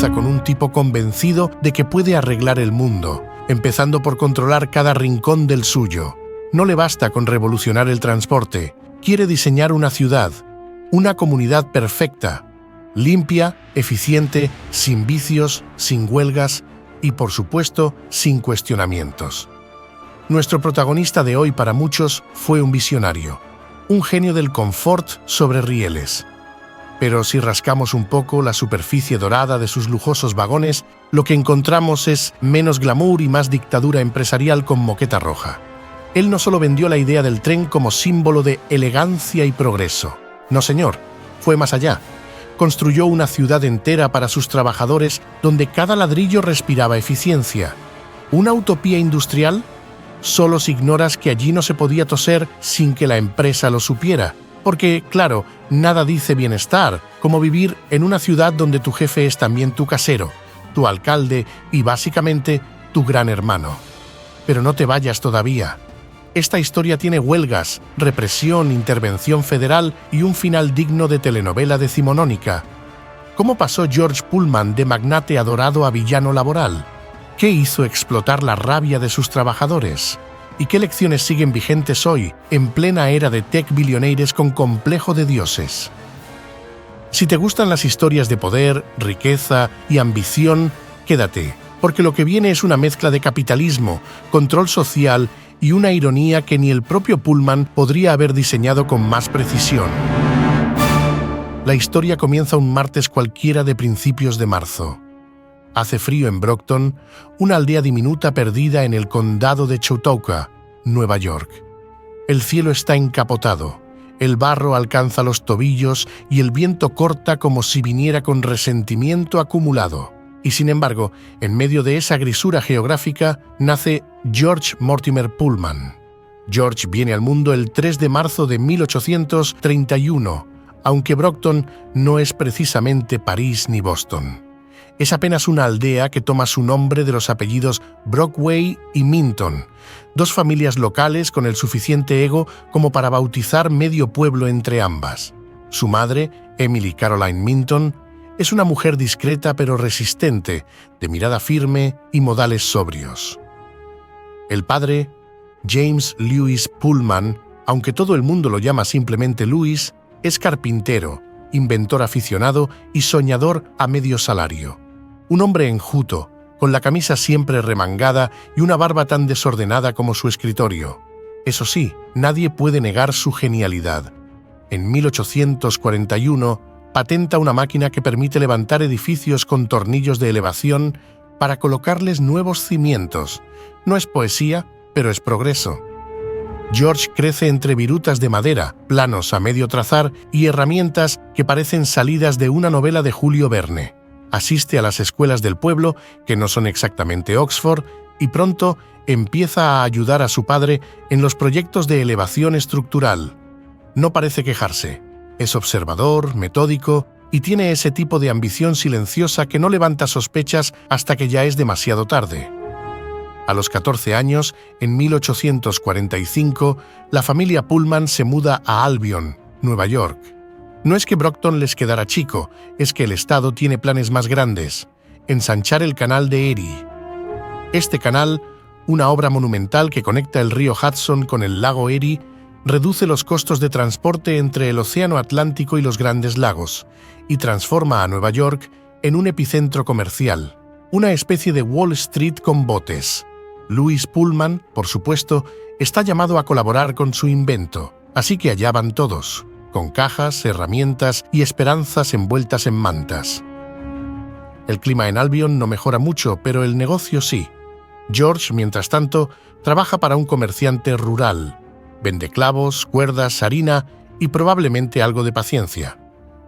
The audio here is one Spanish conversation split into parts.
comienza con un tipo convencido de que puede arreglar el mundo, empezando por controlar cada rincón del suyo. No le basta con revolucionar el transporte, quiere diseñar una ciudad, una comunidad perfecta, limpia, eficiente, sin vicios, sin huelgas y, por supuesto, sin cuestionamientos. Nuestro protagonista de hoy para muchos fue un visionario, un genio del confort sobre rieles. Pero si rascamos un poco la superficie dorada de sus lujosos vagones, lo que encontramos es menos glamour y más dictadura empresarial con moqueta roja. Él no solo vendió la idea del tren como símbolo de elegancia y progreso. No, señor, fue más allá. Construyó una ciudad entera para sus trabajadores donde cada ladrillo respiraba eficiencia. ¿Una utopía industrial? Solo si ignoras que allí no se podía toser sin que la empresa lo supiera. Porque, claro, nada dice bienestar, como vivir en una ciudad donde tu jefe es también tu casero, tu alcalde y, básicamente, tu gran hermano. Pero no te vayas todavía. Esta historia tiene huelgas, represión, intervención federal y un final digno de telenovela decimonónica. ¿Cómo pasó George Pullman de magnate adorado a villano laboral? ¿Qué hizo explotar la rabia de sus trabajadores? ¿Y qué lecciones siguen vigentes hoy, en plena era de tech billionaires con complejo de dioses? Si te gustan las historias de poder, riqueza y ambición, quédate, porque lo que viene es una mezcla de capitalismo, control social y una ironía que ni el propio Pullman podría haber diseñado con más precisión. La historia comienza un martes cualquiera de principios de marzo. Hace frío en Brockton, una aldea diminuta perdida en el condado de Chautauqua, Nueva York. El cielo está encapotado, el barro alcanza los tobillos y el viento corta como si viniera con resentimiento acumulado. Y sin embargo, en medio de esa grisura geográfica, nace George Mortimer Pullman. George viene al mundo el 3 de marzo de 1831, aunque Brockton no es precisamente París ni Boston. Es apenas una aldea que toma su nombre de los apellidos Brockway y Minton, dos familias locales con el suficiente ego como para bautizar medio pueblo entre ambas. Su madre, Emily Caroline Minton, es una mujer discreta pero resistente, de mirada firme y modales sobrios. El padre, James Lewis Pullman, aunque todo el mundo lo llama simplemente Louis, es carpintero, inventor aficionado y soñador a medio salario. Un hombre enjuto, con la camisa siempre remangada y una barba tan desordenada como su escritorio. Eso sí, nadie puede negar su genialidad. En 1841, patenta una máquina que permite levantar edificios con tornillos de elevación para colocarles nuevos cimientos. No es poesía, pero es progreso. George crece entre virutas de madera, planos a medio trazar y herramientas que parecen salidas de una novela de Julio Verne. Asiste a las escuelas del pueblo, que no son exactamente Oxford, y pronto empieza a ayudar a su padre en los proyectos de elevación estructural. No parece quejarse. Es observador, metódico y tiene ese tipo de ambición silenciosa que no levanta sospechas hasta que ya es demasiado tarde. A los 14 años, en 1845, la familia Pullman se muda a Albion, Nueva York. No es que Brockton les quedara chico, es que el Estado tiene planes más grandes: ensanchar el canal de Erie. Este canal, una obra monumental que conecta el río Hudson con el lago Erie, reduce los costos de transporte entre el océano Atlántico y los Grandes Lagos y transforma a Nueva York en un epicentro comercial, una especie de Wall Street con botes. Louis Pullman, por supuesto, está llamado a colaborar con su invento, así que allá van todos, con cajas, herramientas y esperanzas envueltas en mantas. El clima en Albion no mejora mucho, pero el negocio sí. George, mientras tanto, trabaja para un comerciante rural. Vende clavos, cuerdas, harina y probablemente algo de paciencia.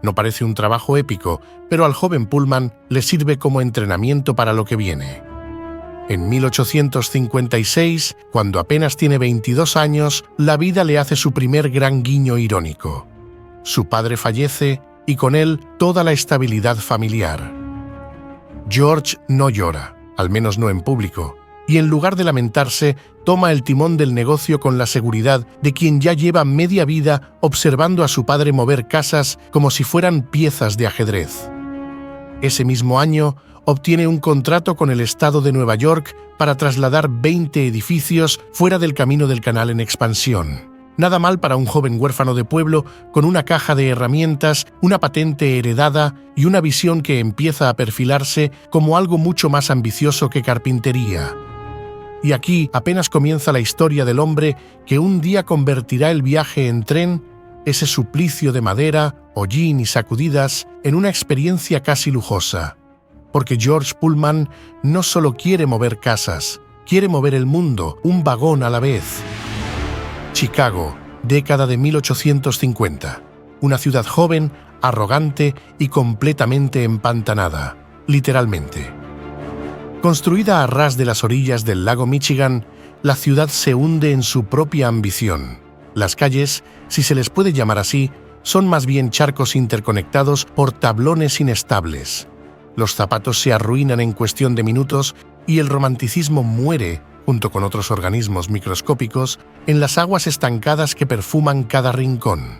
No parece un trabajo épico, pero al joven Pullman le sirve como entrenamiento para lo que viene. En 1856, cuando apenas tiene 22 años, la vida le hace su primer gran guiño irónico. Su padre fallece y con él toda la estabilidad familiar. George no llora, al menos no en público, y en lugar de lamentarse, toma el timón del negocio con la seguridad de quien ya lleva media vida observando a su padre mover casas como si fueran piezas de ajedrez. Ese mismo año, obtiene un contrato con el estado de Nueva York para trasladar 20 edificios fuera del Camino del Canal en expansión. Nada mal para un joven huérfano de pueblo con una caja de herramientas, una patente heredada y una visión que empieza a perfilarse como algo mucho más ambicioso que carpintería. Y aquí apenas comienza la historia del hombre que un día convertirá el viaje en tren, ese suplicio de madera, hollín y sacudidas, en una experiencia casi lujosa. Porque George Pullman no solo quiere mover casas, quiere mover el mundo, un vagón a la vez. Chicago, década de 1850. Una ciudad joven, arrogante y completamente empantanada, literalmente. Construida a ras de las orillas del lago Michigan, la ciudad se hunde en su propia ambición. Las calles, si se les puede llamar así, son más bien charcos interconectados por tablones inestables. Los zapatos se arruinan en cuestión de minutos y el romanticismo muere, junto con otros organismos microscópicos, en las aguas estancadas que perfuman cada rincón.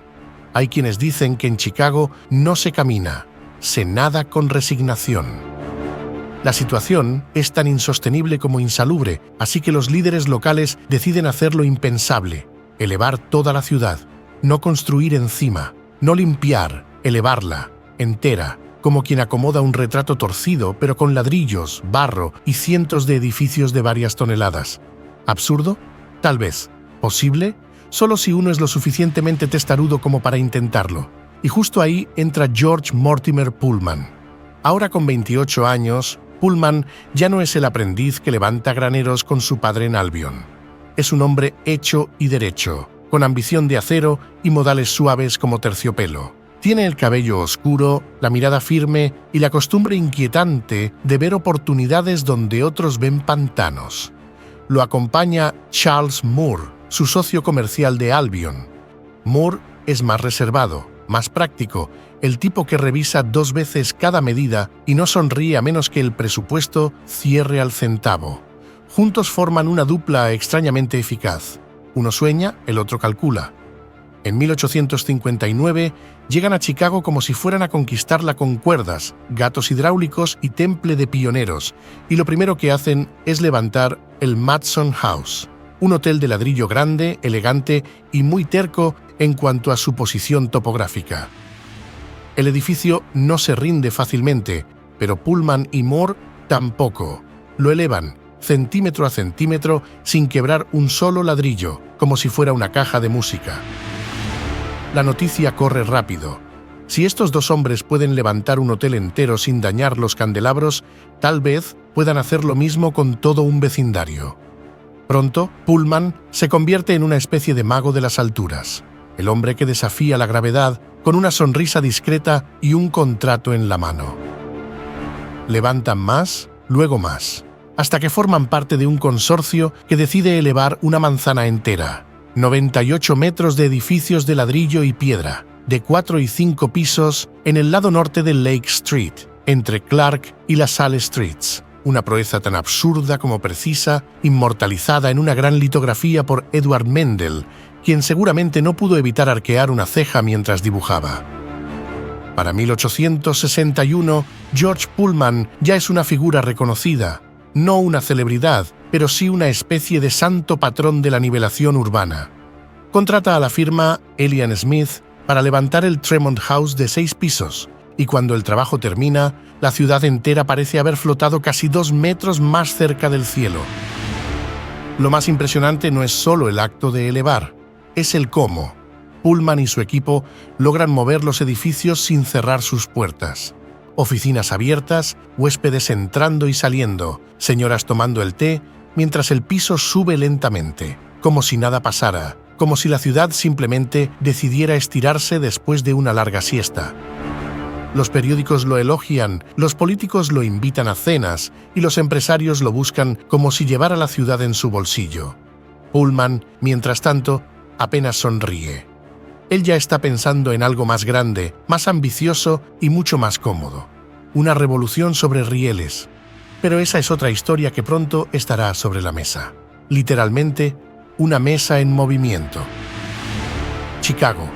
Hay quienes dicen que en Chicago no se camina, se nada con resignación. La situación es tan insostenible como insalubre, así que los líderes locales deciden hacer lo impensable: elevar toda la ciudad, no construir encima, no limpiar, elevarla, entera, como quien acomoda un retrato torcido, pero con ladrillos, barro y cientos de edificios de varias toneladas. ¿Absurdo? Tal vez. ¿Posible? Solo si uno es lo suficientemente testarudo como para intentarlo. Y justo ahí entra George Mortimer Pullman. Ahora con 28 años, Pullman ya no es el aprendiz que levanta graneros con su padre en Albion. Es un hombre hecho y derecho, con ambición de acero y modales suaves como terciopelo. Tiene el cabello oscuro, la mirada firme y la costumbre inquietante de ver oportunidades donde otros ven pantanos. Lo acompaña Charles Moore, su socio comercial de Albion. Moore es más reservado, más práctico, el tipo que revisa 2 veces cada medida y no sonríe a menos que el presupuesto cierre al centavo. Juntos forman una dupla extrañamente eficaz. Uno sueña, el otro calcula. En 1859 llegan a Chicago como si fueran a conquistarla con cuerdas, gatos hidráulicos y temple de pioneros, y lo primero que hacen es levantar el Matson House, un hotel de ladrillo grande, elegante y muy terco en cuanto a su posición topográfica. El edificio no se rinde fácilmente, pero Pullman y Moore tampoco. Lo elevan, centímetro a centímetro, sin quebrar un solo ladrillo, como si fuera una caja de música. La noticia corre rápido. Si estos 2 hombres pueden levantar un hotel entero sin dañar los candelabros, tal vez puedan hacer lo mismo con todo un vecindario. Pronto, Pullman se convierte en una especie de mago de las alturas, el hombre que desafía la gravedad con una sonrisa discreta y un contrato en la mano. Levantan más, luego más, hasta que forman parte de un consorcio que decide elevar una manzana entera. 98 metros de edificios de ladrillo y piedra, de 4 y 5 pisos, en el lado norte de Lake Street, entre Clark y La Salle Streets. Una proeza tan absurda como precisa, inmortalizada en una gran litografía por Edward Mendel, quien seguramente no pudo evitar arquear una ceja mientras dibujaba. Para 1861, George Pullman ya es una figura reconocida, no una celebridad, pero sí una especie de santo patrón de la nivelación urbana. Contrata a la firma Elian Smith para levantar el Tremont House de 6 pisos, y cuando el trabajo termina, la ciudad entera parece haber flotado casi 2 metros más cerca del cielo. Lo más impresionante no es solo el acto de elevar, es el cómo. Pullman y su equipo logran mover los edificios sin cerrar sus puertas. Oficinas abiertas, huéspedes entrando y saliendo, señoras tomando el té, mientras el piso sube lentamente, como si nada pasara, como si la ciudad simplemente decidiera estirarse después de una larga siesta. Los periódicos lo elogian, los políticos lo invitan a cenas y los empresarios lo buscan como si llevara la ciudad en su bolsillo. Pullman, mientras tanto, apenas sonríe. Él ya está pensando en algo más grande, más ambicioso y mucho más cómodo. Una revolución sobre rieles. Pero esa es otra historia que pronto estará sobre la mesa. Literalmente, una mesa en movimiento. Chicago,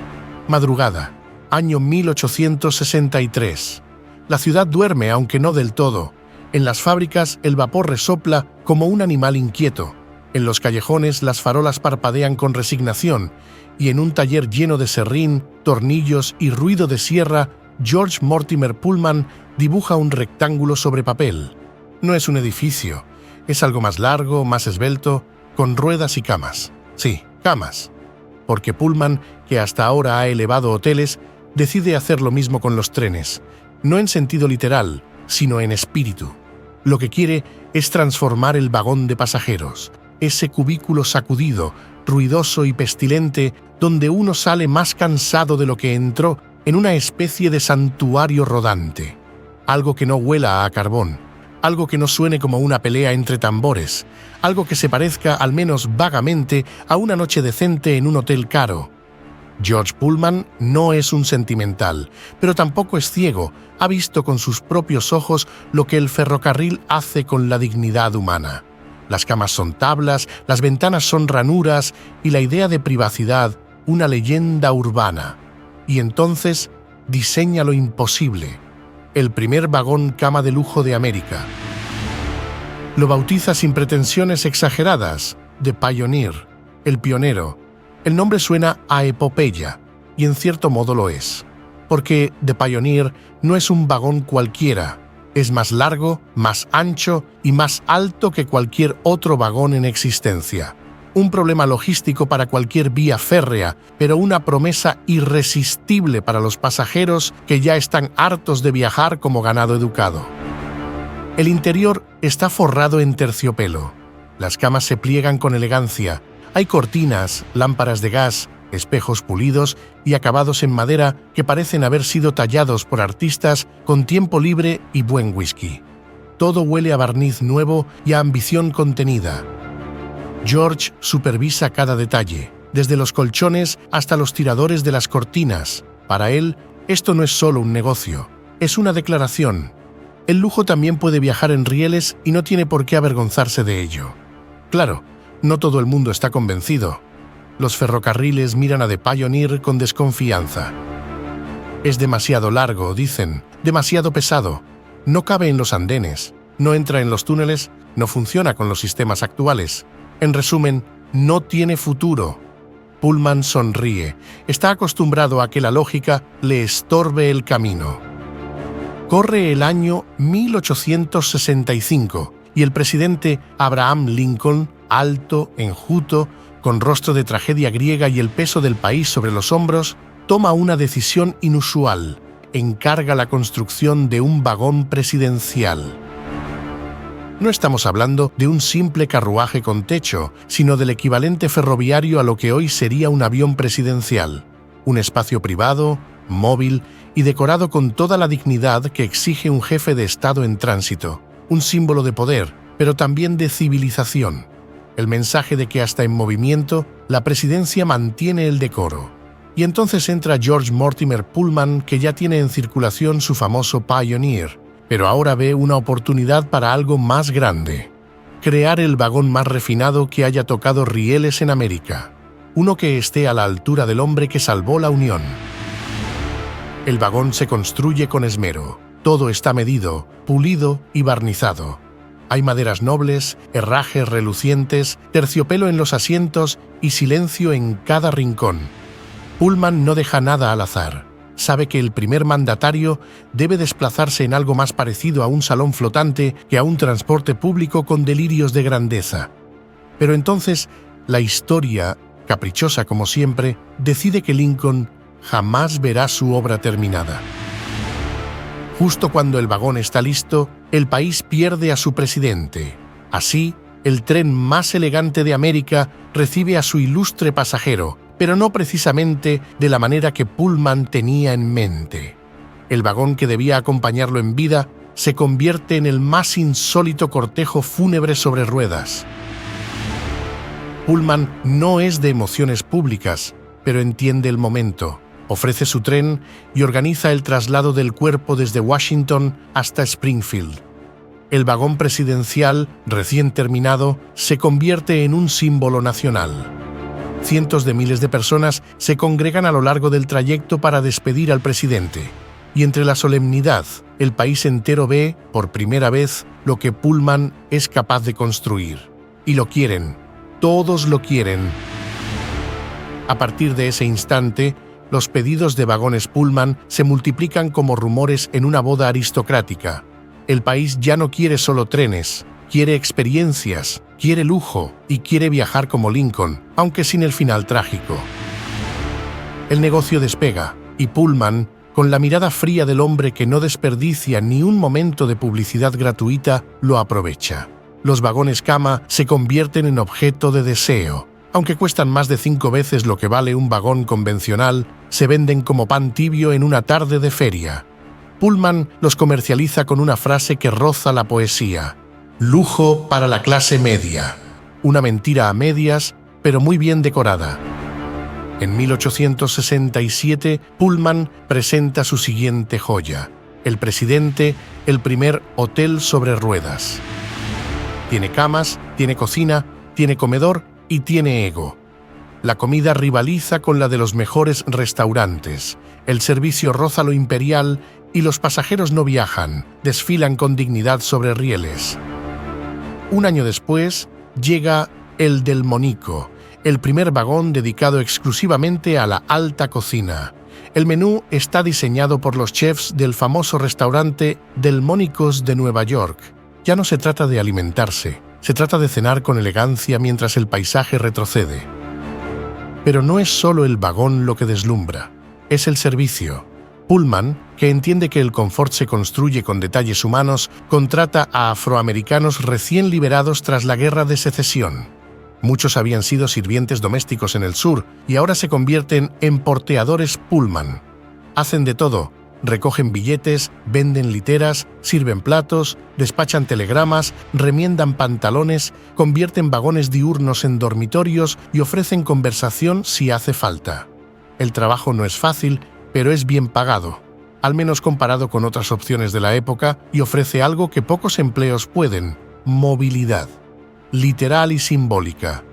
madrugada, año 1863. La ciudad duerme, aunque no del todo. En las fábricas el vapor resopla como un animal inquieto. En los callejones las farolas parpadean con resignación, y en un taller lleno de serrín, tornillos y ruido de sierra, George Mortimer Pullman dibuja un rectángulo sobre papel. No es un edificio, es algo más largo, más esbelto, con ruedas y camas. Sí, camas. Porque Pullman, que hasta ahora ha elevado hoteles, decide hacer lo mismo con los trenes, no en sentido literal, sino en espíritu. Lo que quiere es transformar el vagón de pasajeros, ese cubículo sacudido, ruidoso y pestilente, donde uno sale más cansado de lo que entró, en una especie de santuario rodante. Algo que no huela a carbón, algo que no suene como una pelea entre tambores, algo que se parezca al menos vagamente a una noche decente en un hotel caro. George Pullman no es un sentimental, pero tampoco es ciego. Ha visto con sus propios ojos lo que el ferrocarril hace con la dignidad humana. Las camas son tablas, las ventanas son ranuras y la idea de privacidad, una leyenda urbana. Y entonces diseña lo imposible: el primer vagón cama de lujo de América. Lo bautiza sin pretensiones exageradas, The Pioneer, el pionero. El nombre suena a epopeya, y en cierto modo lo es, porque The Pioneer no es un vagón cualquiera, es más largo, más ancho y más alto que cualquier otro vagón en existencia. Un problema logístico para cualquier vía férrea, pero una promesa irresistible para los pasajeros que ya están hartos de viajar como ganado educado. El interior está forrado en terciopelo. Las camas se pliegan con elegancia. Hay cortinas, lámparas de gas, espejos pulidos y acabados en madera que parecen haber sido tallados por artistas con tiempo libre y buen whisky. Todo huele a barniz nuevo y a ambición contenida. George supervisa cada detalle, desde los colchones hasta los tiradores de las cortinas. Para él, esto no es solo un negocio, es una declaración. El lujo también puede viajar en rieles y no tiene por qué avergonzarse de ello. Claro, no todo el mundo está convencido. Los ferrocarriles miran a The Pioneer con desconfianza. Es demasiado largo, dicen, demasiado pesado. No cabe en los andenes, no entra en los túneles, no funciona con los sistemas actuales. En resumen, no tiene futuro. Pullman sonríe. Está acostumbrado a que la lógica le estorbe el camino. Corre el año 1865 y el presidente Abraham Lincoln, alto, enjuto, con rostro de tragedia griega y el peso del país sobre los hombros, toma una decisión inusual: encarga la construcción de un vagón presidencial. No estamos hablando de un simple carruaje con techo, sino del equivalente ferroviario a lo que hoy sería un avión presidencial. Un espacio privado, móvil y decorado con toda la dignidad que exige un jefe de Estado en tránsito. Un símbolo de poder, pero también de civilización. El mensaje de que hasta en movimiento, la presidencia mantiene el decoro. Y entonces entra George Mortimer Pullman, que ya tiene en circulación su famoso Pioneer, pero ahora ve una oportunidad para algo más grande: crear el vagón más refinado que haya tocado rieles en América, uno que esté a la altura del hombre que salvó la Unión. El vagón se construye con esmero, todo está medido, pulido y barnizado. Hay maderas nobles, herrajes relucientes, terciopelo en los asientos y silencio en cada rincón. Pullman no deja nada al azar. Sabe que el primer mandatario debe desplazarse en algo más parecido a un salón flotante que a un transporte público con delirios de grandeza. Pero entonces, la historia, caprichosa como siempre, decide que Lincoln jamás verá su obra terminada. Justo cuando el vagón está listo, el país pierde a su presidente. Así, el tren más elegante de América recibe a su ilustre pasajero, pero no precisamente de la manera que Pullman tenía en mente. El vagón que debía acompañarlo en vida se convierte en el más insólito cortejo fúnebre sobre ruedas. Pullman no es de emociones públicas, pero entiende el momento. Ofrece su tren y organiza el traslado del cuerpo desde Washington hasta Springfield. El vagón presidencial, recién terminado, se convierte en un símbolo nacional. Cientos de miles de personas se congregan a lo largo del trayecto para despedir al presidente. Y entre la solemnidad, el país entero ve, por primera vez, lo que Pullman es capaz de construir. Y lo quieren. Todos lo quieren. A partir de ese instante, los pedidos de vagones Pullman se multiplican como rumores en una boda aristocrática. El país ya no quiere solo trenes, quiere experiencias, quiere lujo y quiere viajar como Lincoln, aunque sin el final trágico. El negocio despega y Pullman, con la mirada fría del hombre que no desperdicia ni un momento de publicidad gratuita, lo aprovecha. Los vagones cama se convierten en objeto de deseo. Aunque cuestan más de 5 veces lo que vale un vagón convencional, se venden como pan tibio en una tarde de feria. Pullman los comercializa con una frase que roza la poesía: lujo para la clase media. Una mentira a medias, pero muy bien decorada. En 1867, Pullman presenta su siguiente joya: el Presidente, el primer hotel sobre ruedas. Tiene camas, tiene cocina, tiene comedor y tiene ego. La comida rivaliza con la de los mejores restaurantes, el servicio roza lo imperial y los pasajeros no viajan, desfilan con dignidad sobre rieles. Un año después, llega el Delmonico, el primer vagón dedicado exclusivamente a la alta cocina. El menú está diseñado por los chefs del famoso restaurante Delmonico's de Nueva York. Ya no se trata de alimentarse, se trata de cenar con elegancia mientras el paisaje retrocede. Pero no es solo el vagón lo que deslumbra, es el servicio. Pullman, que entiende que el confort se construye con detalles humanos, contrata a afroamericanos recién liberados tras la Guerra de Secesión. Muchos habían sido sirvientes domésticos en el sur y ahora se convierten en porteadores Pullman. Hacen de todo: recogen billetes, venden literas, sirven platos, despachan telegramas, remiendan pantalones, convierten vagones diurnos en dormitorios y ofrecen conversación si hace falta. El trabajo no es fácil, pero es bien pagado, al menos comparado con otras opciones de la época, y ofrece algo que pocos empleos pueden: movilidad. Literal y simbólica.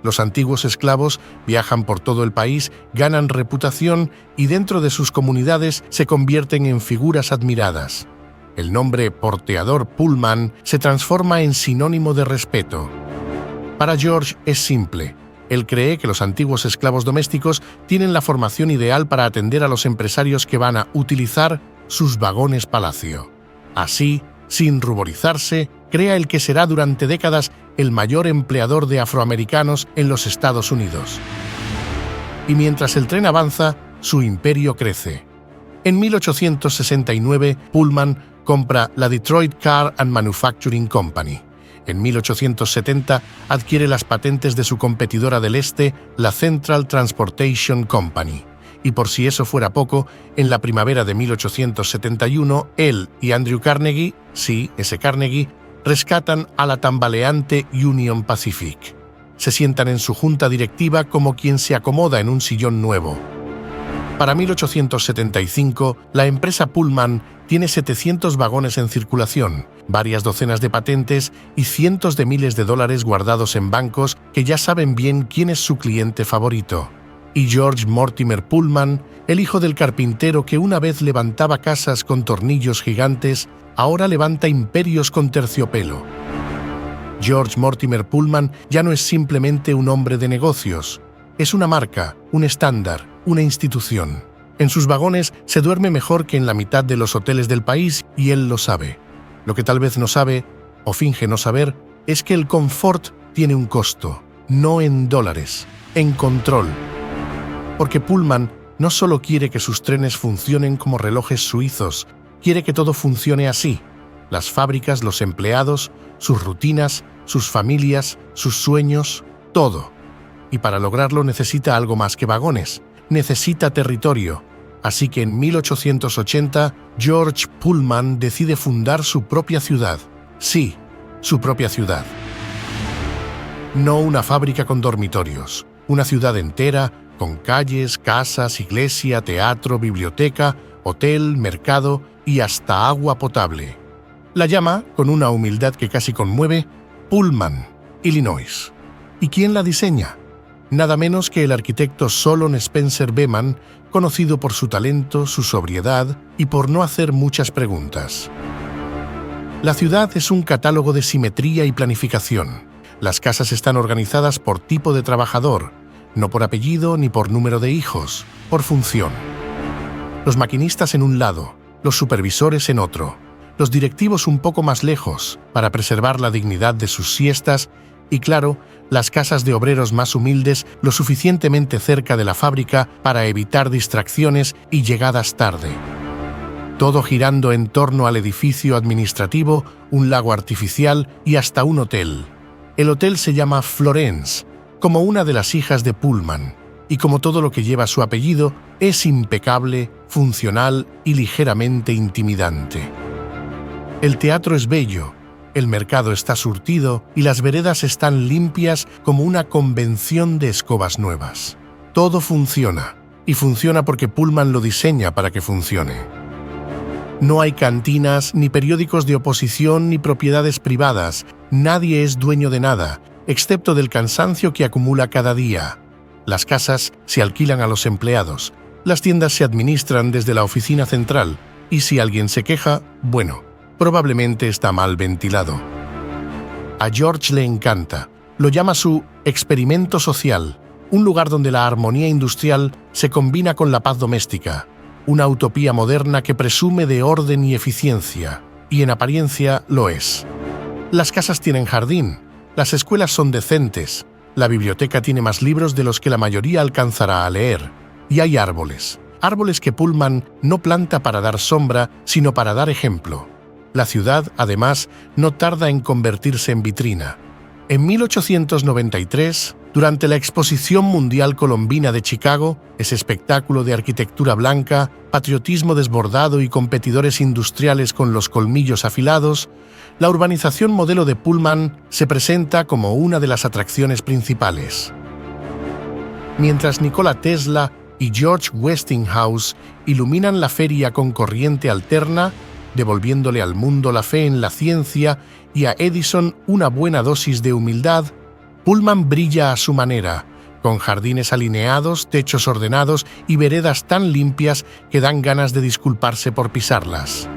Los antiguos esclavos viajan por todo el país, ganan reputación y dentro de sus comunidades se convierten en figuras admiradas. El nombre porteador Pullman se transforma en sinónimo de respeto. Para George es simple. Él cree que los antiguos esclavos domésticos tienen la formación ideal para atender a los empresarios que van a utilizar sus vagones palacio. Así, sin ruborizarse, crea el que será durante décadas el mayor empleador de afroamericanos en los Estados Unidos. Y mientras el tren avanza, su imperio crece. En 1869, Pullman compra la Detroit Car and Manufacturing Company. En 1870, adquiere las patentes de su competidora del este, la Central Transportation Company. Y por si eso fuera poco, en la primavera de 1871, él y Andrew Carnegie, sí, ese Carnegie, rescatan a la tambaleante Union Pacific. Se sientan en su junta directiva como quien se acomoda en un sillón nuevo. Para 1875, la empresa Pullman tiene 700 vagones en circulación, varias docenas de patentes y cientos de miles de dólares guardados en bancos que ya saben bien quién es su cliente favorito. Y George Mortimer Pullman, el hijo del carpintero que una vez levantaba casas con tornillos gigantes, ahora levanta imperios con terciopelo. George Mortimer Pullman ya no es simplemente un hombre de negocios. Es una marca, un estándar, una institución. En sus vagones se duerme mejor que en la mitad de los hoteles del país y él lo sabe. Lo que tal vez no sabe, o finge no saber, es que el confort tiene un costo, no en dólares, en control. Porque Pullman no solo quiere que sus trenes funcionen como relojes suizos, quiere que todo funcione así: las fábricas, los empleados, sus rutinas, sus familias, sus sueños, todo. Y para lograrlo necesita algo más que vagones, necesita territorio. Así que en 1880, George Pullman decide fundar su propia ciudad. Sí, su propia ciudad. No una fábrica con dormitorios, una ciudad entera, con calles, casas, iglesia, teatro, biblioteca, hotel, mercado y hasta agua potable. La llama, con una humildad que casi conmueve, Pullman, Illinois. ¿Y quién la diseña? Nada menos que el arquitecto Solon Spencer Beman, conocido por su talento, su sobriedad y por no hacer muchas preguntas. La ciudad es un catálogo de simetría y planificación. Las casas están organizadas por tipo de trabajador, no por apellido ni por número de hijos, por función. Los maquinistas en un lado, los supervisores en otro, los directivos un poco más lejos, para preservar la dignidad de sus siestas, y claro, las casas de obreros más humildes lo suficientemente cerca de la fábrica para evitar distracciones y llegadas tarde. Todo girando en torno al edificio administrativo, un lago artificial y hasta un hotel. El hotel se llama Florence, como una de las hijas de Pullman, y como todo lo que lleva su apellido, es impecable, funcional y ligeramente intimidante. El teatro es bello, el mercado está surtido y las veredas están limpias como una convención de escobas nuevas. Todo funciona, y funciona porque Pullman lo diseña para que funcione. No hay cantinas, ni periódicos de oposición, ni propiedades privadas. Nadie es dueño de nada, excepto del cansancio que acumula cada día. Las casas se alquilan a los empleados, las tiendas se administran desde la oficina central, y si alguien se queja, bueno, probablemente está mal ventilado. A George le encanta. Lo llama su experimento social, un lugar donde la armonía industrial se combina con la paz doméstica, una utopía moderna que presume de orden y eficiencia, y en apariencia lo es. Las casas tienen jardín, las escuelas son decentes, la biblioteca tiene más libros de los que la mayoría alcanzará a leer, y hay árboles, árboles que Pullman no planta para dar sombra, sino para dar ejemplo. La ciudad, además, no tarda en convertirse en vitrina. En 1893, durante la Exposición Mundial Colombina de Chicago, ese espectáculo de arquitectura blanca, patriotismo desbordado y competidores industriales con los colmillos afilados, la urbanización modelo de Pullman se presenta como una de las atracciones principales. Mientras Nikola Tesla y George Westinghouse iluminan la feria con corriente alterna, devolviéndole al mundo la fe en la ciencia y a Edison una buena dosis de humildad, Pullman brilla a su manera, con jardines alineados, techos ordenados y veredas tan limpias que dan ganas de disculparse por pisarlas.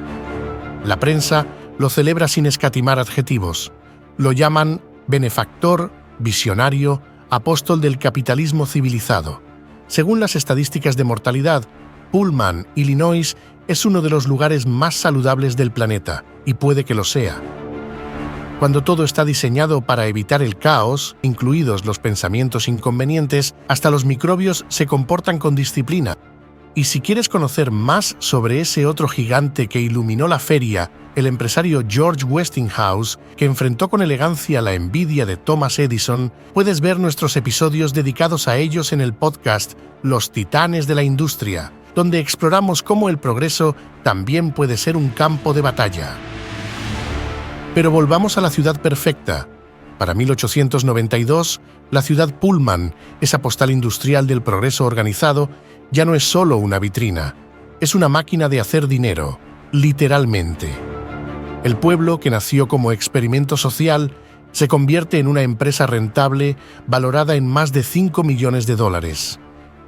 La prensa lo celebra sin escatimar adjetivos. Lo llaman benefactor, visionario, apóstol del capitalismo civilizado. Según las estadísticas de mortalidad, Pullman, Illinois, es uno de los lugares más saludables del planeta, y puede que lo sea. Cuando todo está diseñado para evitar el caos, incluidos los pensamientos inconvenientes, hasta los microbios se comportan con disciplina. Y si quieres conocer más sobre ese otro gigante que iluminó la feria, el empresario George Westinghouse, que enfrentó con elegancia la envidia de Thomas Edison, puedes ver nuestros episodios dedicados a ellos en el podcast Los Titanes de la Industria, donde exploramos cómo el progreso también puede ser un campo de batalla. Pero volvamos a la ciudad perfecta. Para 1892, la ciudad Pullman, esa postal industrial del progreso organizado, ya no es solo una vitrina, es una máquina de hacer dinero, literalmente. El pueblo, que nació como experimento social, se convierte en una empresa rentable valorada en más de $5 millones.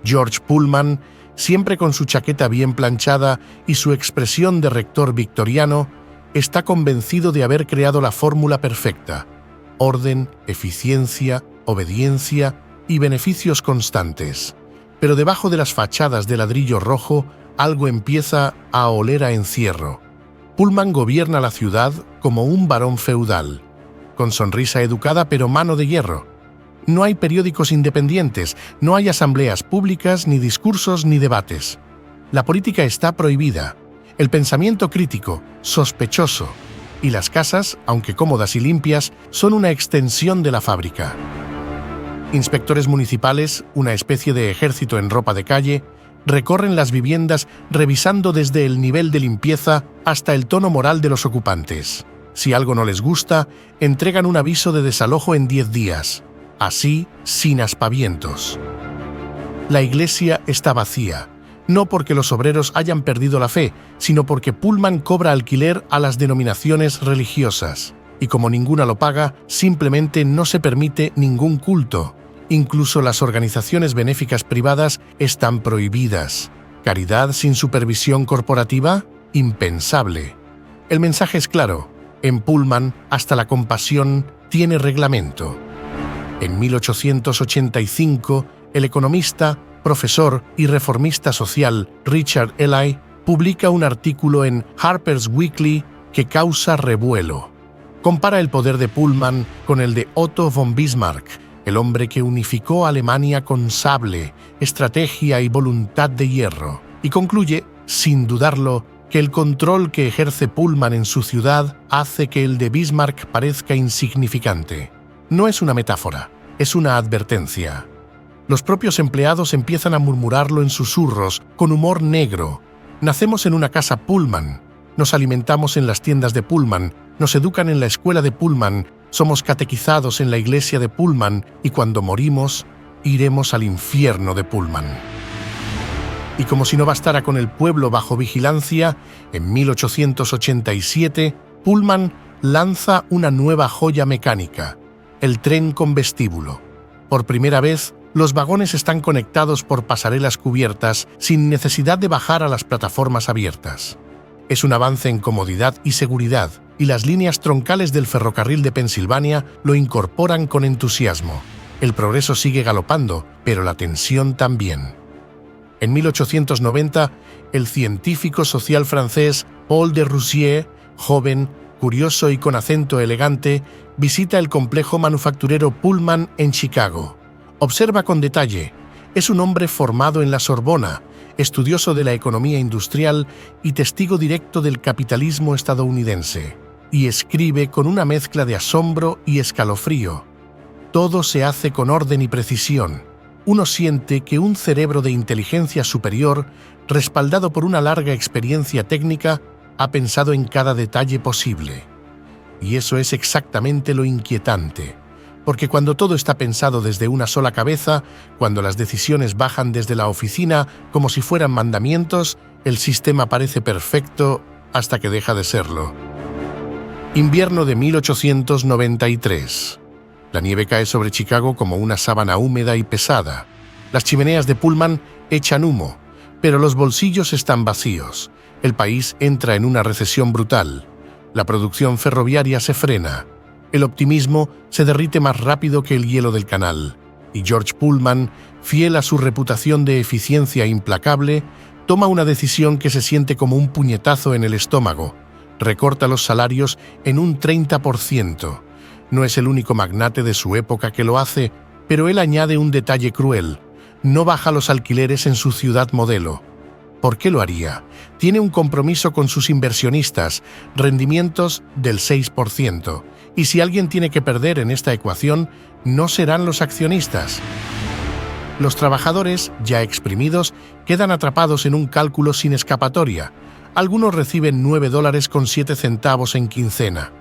George Pullman, siempre con su chaqueta bien planchada y su expresión de rector victoriano, está convencido de haber creado la fórmula perfecta: orden, eficiencia, obediencia y beneficios constantes. Pero debajo de las fachadas de ladrillo rojo, algo empieza a oler a encierro. Pullman gobierna la ciudad como un barón feudal, con sonrisa educada pero mano de hierro. No hay periódicos independientes, no hay asambleas públicas, ni discursos, ni debates. La política está prohibida, el pensamiento crítico, sospechoso, y las casas, aunque cómodas y limpias, son una extensión de la fábrica. Inspectores municipales, una especie de ejército en ropa de calle, recorren las viviendas revisando desde el nivel de limpieza hasta el tono moral de los ocupantes. Si algo no les gusta, entregan un aviso de desalojo en 10 días. Así, sin aspavientos. La iglesia está vacía, no porque los obreros hayan perdido la fe, sino porque Pullman cobra alquiler a las denominaciones religiosas, y como ninguna lo paga, simplemente no se permite ningún culto, Incluso las organizaciones benéficas privadas están prohibidas. ¿Caridad sin supervisión corporativa? Impensable. El mensaje es claro. En Pullman, hasta la compasión tiene reglamento. En 1885, el economista, profesor y reformista social Richard Ely publica un artículo en Harper's Weekly que causa revuelo. Compara el poder de Pullman con el de Otto von Bismarck, el hombre que unificó a Alemania con sable, estrategia y voluntad de hierro, y concluye, sin dudarlo, que el control que ejerce Pullman en su ciudad hace que el de Bismarck parezca insignificante. No es una metáfora, es una advertencia. Los propios empleados empiezan a murmurarlo en susurros, con humor negro. Nacemos en una casa Pullman, nos alimentamos en las tiendas de Pullman, nos educan en la escuela de Pullman, somos catequizados en la iglesia de Pullman y cuando morimos, iremos al infierno de Pullman. Y como si no bastara con el pueblo bajo vigilancia, en 1887, Pullman lanza una nueva joya mecánica, el tren con vestíbulo. Por primera vez, los vagones están conectados por pasarelas cubiertas sin necesidad de bajar a las plataformas abiertas. Es un avance en comodidad y seguridad, y las líneas troncales del ferrocarril de Pensilvania lo incorporan con entusiasmo. El progreso sigue galopando, pero la tensión también. En 1890, el científico social francés Paul de Roussier, joven, curioso y con acento elegante, visita el complejo manufacturero Pullman en Chicago. Observa con detalle. Es un hombre formado en la Sorbona, estudioso de la economía industrial y testigo directo del capitalismo estadounidense. Y escribe con una mezcla de asombro y escalofrío. Todo se hace con orden y precisión. Uno siente que un cerebro de inteligencia superior, respaldado por una larga experiencia técnica, ha pensado en cada detalle posible. Y eso es exactamente lo inquietante, porque cuando todo está pensado desde una sola cabeza, cuando las decisiones bajan desde la oficina como si fueran mandamientos, el sistema parece perfecto hasta que deja de serlo. Invierno de 1893. La nieve cae sobre Chicago como una sábana húmeda y pesada. Las chimeneas de Pullman echan humo, pero los bolsillos están vacíos. El país entra en una recesión brutal. La producción ferroviaria se frena. El optimismo se derrite más rápido que el hielo del canal. Y George Pullman, fiel a su reputación de eficiencia implacable, toma una decisión que se siente como un puñetazo en el estómago. Recorta los salarios en un 30%. No es el único magnate de su época que lo hace, pero él añade un detalle cruel. No baja los alquileres en su ciudad modelo. ¿Por qué lo haría? Tiene un compromiso con sus inversionistas, rendimientos del 6%. Y si alguien tiene que perder en esta ecuación, no serán los accionistas. Los trabajadores, ya exprimidos, quedan atrapados en un cálculo sin escapatoria. Algunos reciben $9.07 en quincena.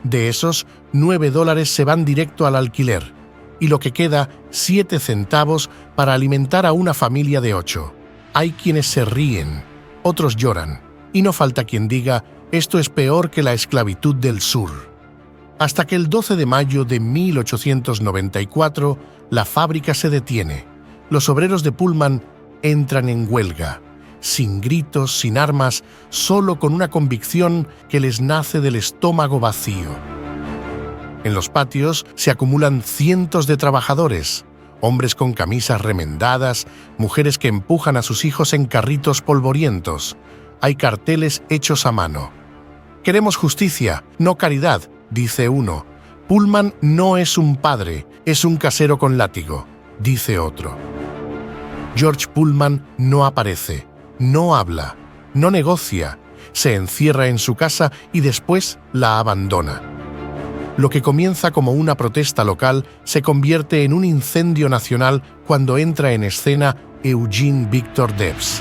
De esos, $9 se van directo al alquiler, y lo que queda, 7 centavos para alimentar a una familia de 8. Hay quienes se ríen, otros lloran, y no falta quien diga, esto es peor que la esclavitud del sur. Hasta que el 12 de mayo de 1894, la fábrica se detiene. Los obreros de Pullman entran en huelga, sin gritos, sin armas, solo con una convicción que les nace del estómago vacío. En los patios se acumulan cientos de trabajadores, hombres con camisas remendadas, mujeres que empujan a sus hijos en carritos polvorientos. Hay carteles hechos a mano. «Queremos justicia, no caridad», dice uno. «Pullman no es un padre, es un casero con látigo», dice otro. George Pullman no aparece, no habla, no negocia, se encierra en su casa y después la abandona. Lo que comienza como una protesta local se convierte en un incendio nacional cuando entra en escena Eugene Victor Debs.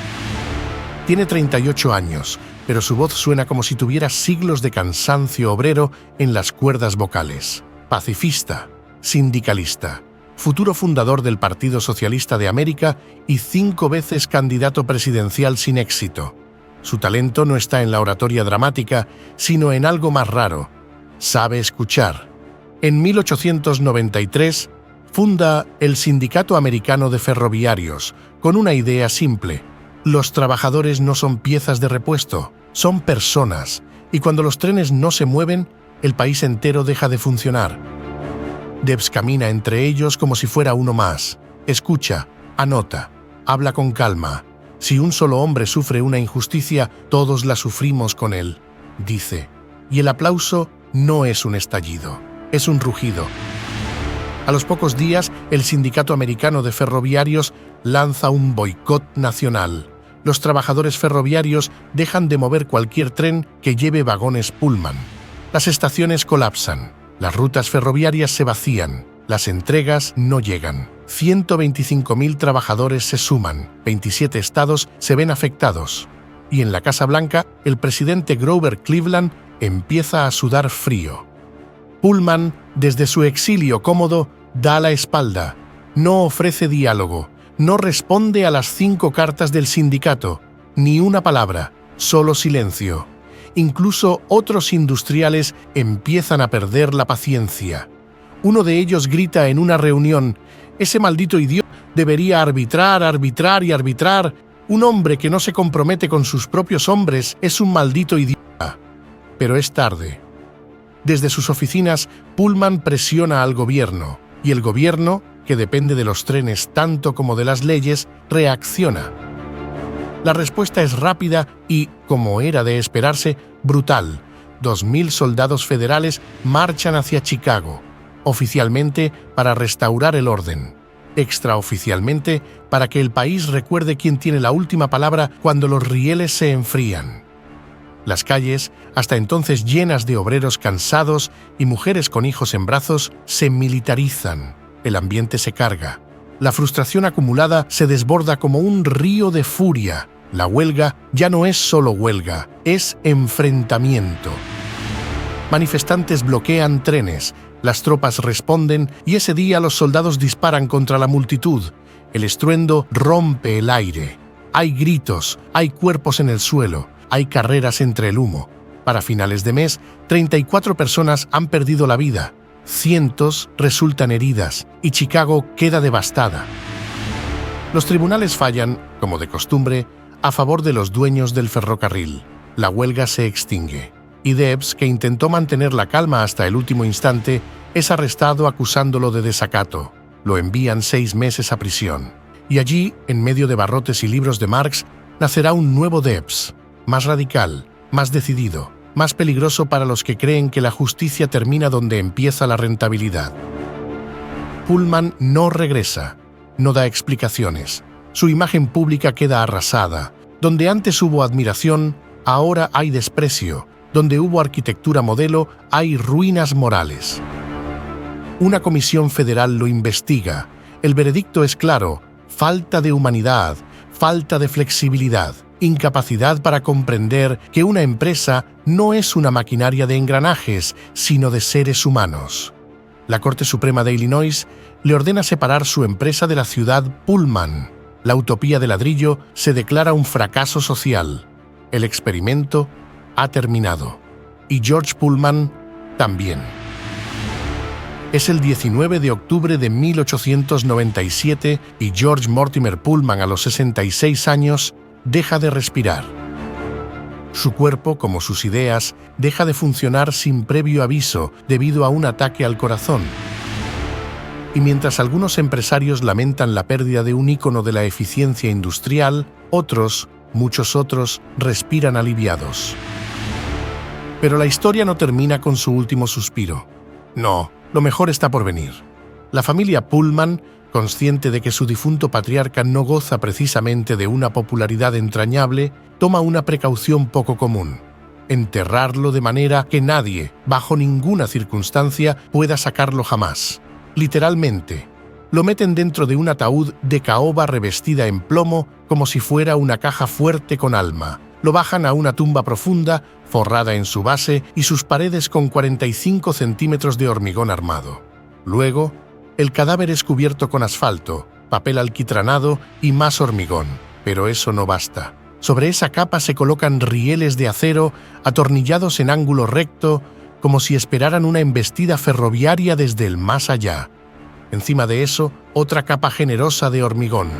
Tiene 38 años, pero su voz suena como si tuviera siglos de cansancio obrero en las cuerdas vocales. Pacifista, sindicalista, futuro fundador del Partido Socialista de América y 5 veces candidato presidencial sin éxito. Su talento no está en la oratoria dramática, sino en algo más raro. Sabe escuchar. En 1893, Funda el Sindicato Americano de Ferroviarios, con una idea simple. Los trabajadores no son piezas de repuesto, son personas, y cuando los trenes no se mueven, el país entero deja de funcionar. Debs camina entre ellos como si fuera uno más. Escucha, anota, habla con calma. Si un solo hombre sufre una injusticia, todos la sufrimos con él, dice. Y el aplauso no es un estallido, es un rugido. A los pocos días, el Sindicato Americano de Ferroviarios lanza un boicot nacional. Los trabajadores ferroviarios dejan de mover cualquier tren que lleve vagones Pullman. Las estaciones colapsan, las rutas ferroviarias se vacían, las entregas no llegan. 125.000 trabajadores se suman, 27 estados se ven afectados. Y en la Casa Blanca, el presidente Grover Cleveland empieza a sudar frío. Pullman, desde su exilio cómodo, da la espalda, no ofrece diálogo, no responde a las 5 cartas del sindicato, ni una palabra, solo silencio. Incluso otros industriales empiezan a perder la paciencia. Uno de ellos grita en una reunión: «Ese maldito idiota debería arbitrar. Un hombre que no se compromete con sus propios hombres es un maldito idiota». Pero es tarde. Desde sus oficinas, Pullman presiona al gobierno, y el gobierno, que depende de los trenes tanto como de las leyes, reacciona. La respuesta es rápida y, como era de esperarse, brutal. 2.000 soldados federales marchan hacia Chicago, oficialmente para restaurar el orden, extraoficialmente para que el país recuerde quién tiene la última palabra cuando los rieles se enfrían. Las calles, hasta entonces llenas de obreros cansados y mujeres con hijos en brazos, se militarizan. El ambiente se carga. La frustración acumulada se desborda como un río de furia. La huelga ya no es solo huelga, es enfrentamiento. Manifestantes bloquean trenes, las tropas responden y ese día los soldados disparan contra la multitud. El estruendo rompe el aire. Hay gritos, hay cuerpos en el suelo, hay carreras entre el humo. Para finales de mes, 34 personas han perdido la vida. Cientos resultan heridas y Chicago queda devastada. Los tribunales fallan, como de costumbre, a favor de los dueños del ferrocarril. La huelga se extingue. Y Debs, que intentó mantener la calma hasta el último instante, es arrestado acusándolo de desacato. Lo envían 6 meses a prisión. Y allí, en medio de barrotes y libros de Marx, nacerá un nuevo Debs, más radical, más decidido, más peligroso para los que creen que la justicia termina donde empieza la rentabilidad. Pullman no regresa, no da explicaciones. Su imagen pública queda arrasada. Donde antes hubo admiración, ahora hay desprecio. Donde hubo arquitectura modelo, hay ruinas morales. Una comisión federal lo investiga. El veredicto es claro: falta de humanidad, falta de flexibilidad, incapacidad para comprender que una empresa no es una maquinaria de engranajes, sino de seres humanos. La Corte Suprema de Illinois le ordena separar su empresa de la ciudad Pullman. La utopía de ladrillo se declara un fracaso social. El experimento ha terminado. Y George Pullman también. Es el 19 de octubre de 1897 y George Mortimer Pullman, a los 66 años, deja de respirar. Su cuerpo, como sus ideas, deja de funcionar sin previo aviso debido a un ataque al corazón. Y mientras algunos empresarios lamentan la pérdida de un ícono de la eficiencia industrial, otros, muchos otros, respiran aliviados. Pero la historia no termina con su último suspiro. No, lo mejor está por venir. La familia Pullman, consciente de que su difunto patriarca no goza precisamente de una popularidad entrañable, toma una precaución poco común: enterrarlo de manera que nadie, bajo ninguna circunstancia, pueda sacarlo jamás. Literalmente, lo meten dentro de un ataúd de caoba revestida en plomo como si fuera una caja fuerte con alma. Lo bajan a una tumba profunda, forrada en su base y sus paredes con 45 centímetros de hormigón armado. Luego, el cadáver es cubierto con asfalto, papel alquitranado y más hormigón. Pero eso no basta. Sobre esa capa se colocan rieles de acero atornillados en ángulo recto, como si esperaran una embestida ferroviaria desde el más allá. Encima de eso, otra capa generosa de hormigón.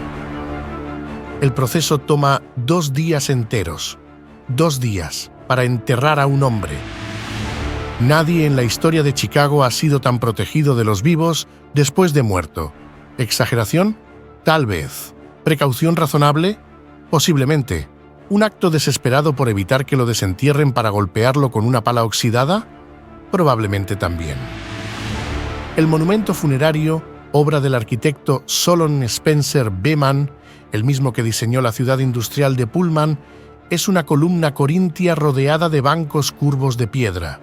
El proceso toma 2 días enteros. 2 días para enterrar a un hombre. Nadie en la historia de Chicago ha sido tan protegido de los vivos después de muerto. ¿Exageración? Tal vez. ¿Precaución razonable? Posiblemente. ¿Un acto desesperado por evitar que lo desentierren para golpearlo con una pala oxidada? Probablemente también. El monumento funerario, obra del arquitecto Solon Spencer Beman, el mismo que diseñó la ciudad industrial de Pullman, es una columna corintia rodeada de bancos curvos de piedra.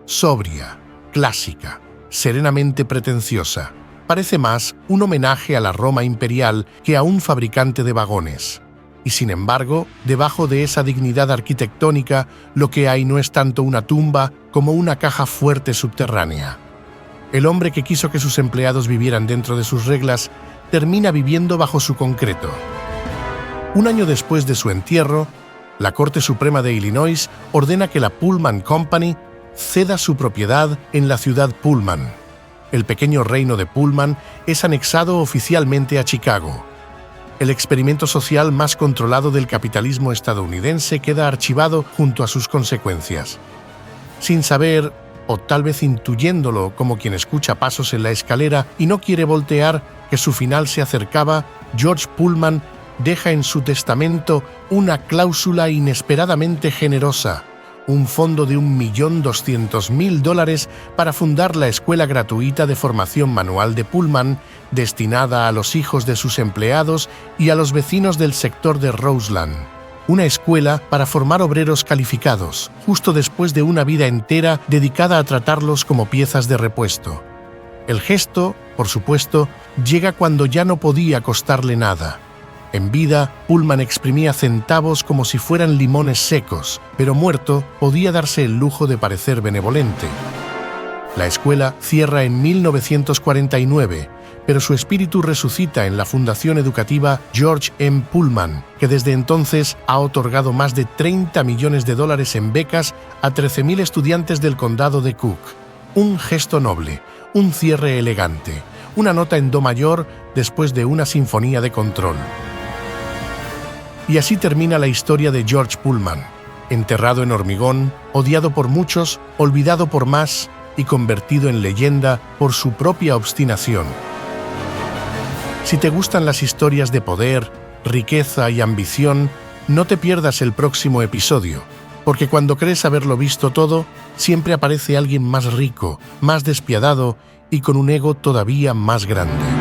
Sobria, clásica, serenamente pretenciosa. Parece más un homenaje a la Roma imperial que a un fabricante de vagones. Y sin embargo, debajo de esa dignidad arquitectónica, lo que hay no es tanto una tumba como una caja fuerte subterránea. El hombre que quiso que sus empleados vivieran dentro de sus reglas termina viviendo bajo su concreto. Un año después de su entierro, la Corte Suprema de Illinois ordena que la Pullman Company ceda su propiedad en la ciudad Pullman. El pequeño reino de Pullman es anexado oficialmente a Chicago. El experimento social más controlado del capitalismo estadounidense queda archivado junto a sus consecuencias. Sin saber, o tal vez intuyéndolo como quien escucha pasos en la escalera y no quiere voltear que su final se acercaba, George Pullman deja en su testamento una cláusula inesperadamente generosa, un fondo de $1.200.000 para fundar la escuela gratuita de formación manual de Pullman, destinada a los hijos de sus empleados y a los vecinos del sector de Roseland. Una escuela para formar obreros calificados, justo después de una vida entera dedicada a tratarlos como piezas de repuesto. El gesto, por supuesto, llega cuando ya no podía costarle nada. En vida, Pullman exprimía centavos como si fueran limones secos, pero muerto podía darse el lujo de parecer benevolente. La escuela cierra en 1949, pero su espíritu resucita en la Fundación Educativa George M. Pullman, que desde entonces ha otorgado más de $30 millones en becas a 13.000 estudiantes del condado de Cook. Un gesto noble, un cierre elegante, una nota en do mayor después de una sinfonía de control. Y así termina la historia de George Pullman, enterrado en hormigón, odiado por muchos, olvidado por más y convertido en leyenda por su propia obstinación. Si te gustan las historias de poder, riqueza y ambición, no te pierdas el próximo episodio, porque cuando crees haberlo visto todo, siempre aparece alguien más rico, más despiadado y con un ego todavía más grande.